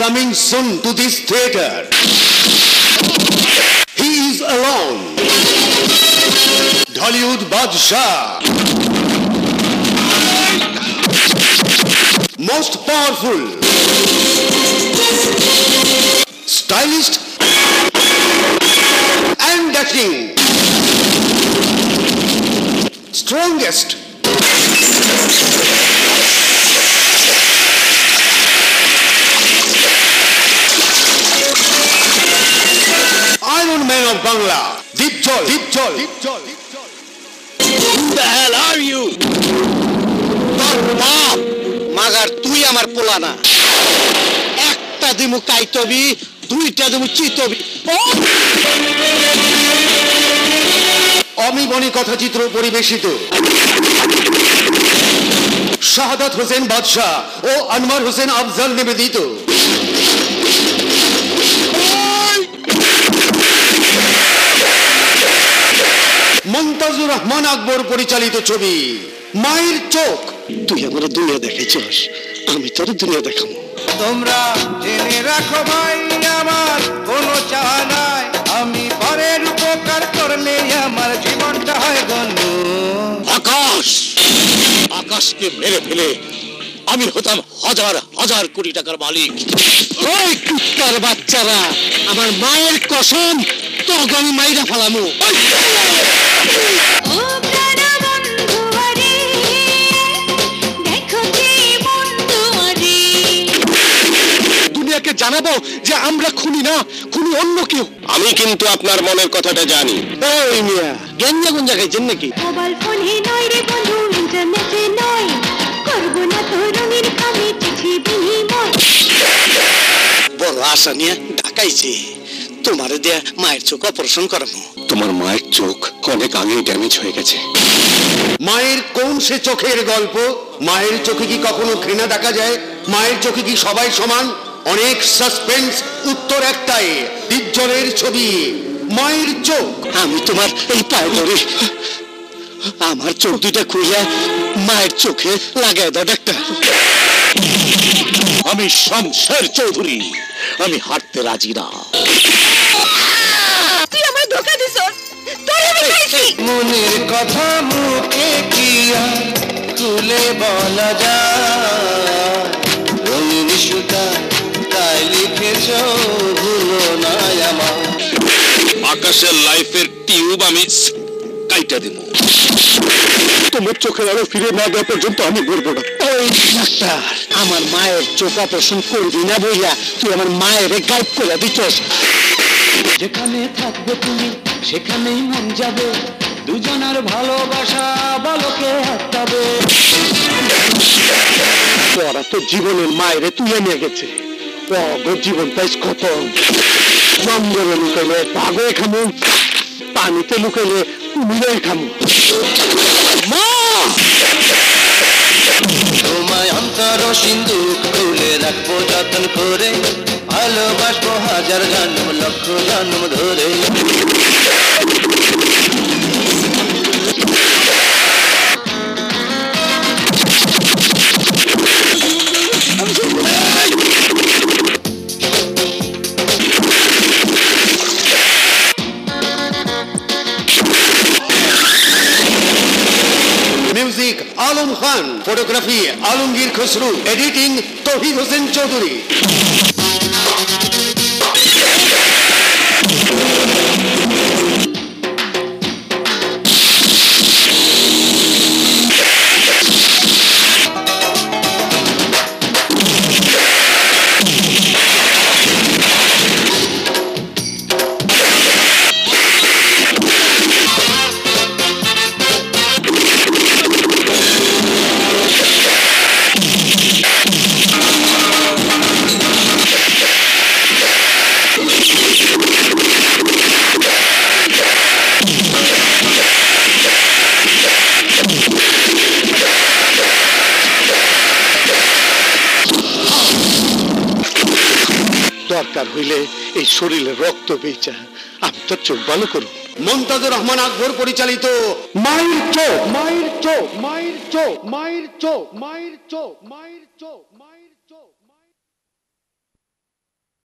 coming soon to this theater. He is alone. Hollywood Badshah. Most powerful, stylish and dashing, strongest, Iron Man of Bangla, Deep Jol. Who the hell are you? তোর বাপ মাগার তুই আমার পোলা না। একটা দিমু কাইতবি, দুইটা দিমু চিতবি। অমিবনী কথাচিত্র পরিবেশিত শাহাদাত হোসেন বাদশাহ ও আনোয়ার হোসেন আফজাল নিবেদিত মন্তাজুর রহমান আকবর পরিচালিত ছবি মায়ের চোখ। তুই আমার দুনিয়া দেখাইছস, আমি তোর দুনিয়া দেখাবো। তোমরা জেনে রাখো ভাই, আমার কোনো চাওয়া নাই, আমি পরের উপকার করলে আমার জীবনটা হয় গণ্য। আকাশকে মেরে ফেলে আমি হতাম হাজার হাজার কোটি টাকার মালিক। ওই কুত্তার বাচ্চারা, আমার মায়ের কসম তোকে আমি মাইরা ফেলামু। দুনিয়াকে জানাবো যে আমরা খুনি না, খুনি অন্য কেউ। আমি কিন্তু আপনার মনের কথাটা জানি। ওই মিয়া গেঞ্জা গুঞ্জা খাইছেন নাকি? মোবাইল ফোনে নয় রে বন্ধু, ইন্টারনেটে নয়, করবো না তো রঙের খামে চিঠি বিনিময়। বড় আশা নিয়ে ঢাকাইছি, তোমার দেয়া মায়ের চোখ অপারেশন করাবো। তোমার মায়ের চোখ অনেক আগেই ড্যামেজ হয়ে গেছে। মায়ের কোন সে চোখের গল্প? মায়ের চোখে কি কখনো ঘৃণা দেখা যায়? মায়ের চোখে কি সবাই সমান? অনেক সাসপেন্স, উত্তর একটাই, ডিপজলের ছবি মায়ের চোখ। আমি তোমার এই পায়ে ধরে আমার চোখ দুইটা খুলে মায়ের চোখে লাগাই দাও ডাক্তার। আমি শমশের চৌধুরী, আমি হাঁটতে রাজি না। তুই আমার ধোকা দিছস, তোর আমি খাইছি। মনের কথা মুখে কি আর খুলে বলা যায়, রঙিন সুতা তাই লিখেছ ভুলো না আমার। আকাশের লাইফের টিউব আমি কাইটা দিব। তোমার চোখের আলো ফিরে না দেওয়া পর্যন্ত আমি বলবো না। ওই ডাক্তার, আমার মায়ের চোখ অপারেশন করবি না বইয়া তুই আমার মায়ের গাইড করে দিচ্ছস। যেখানে থাকবে তুমি সেখানেই মন যাবে, দুজনের ভালোবাসা বলকে হাঁটাবে। তোরা তো জীবনের মায়ের তুলে নিয়ে গেছে, জীবন তাই কত জঙ্গলে লুকাইলে পাগল খামু, পানিতে লুকাইলে কুমিরের খামু। মা তোমায় অন্তর সিন্ধুক খুলে রাখবো যতন করে, ভালোবাসবো হাজার জন্ম লক্ষ জন্ম ধরে। Music Alam Khan, photography Alamgir Khasru, editing তৌহিদ হোসেন চৌধুরী। দরকার হইলে এই শরীরে রক্ত বেচা আমি তো চোখ ভালো করব। মন্তাজুর রহমান আকবর পরিচালিত মায়ের চোখ।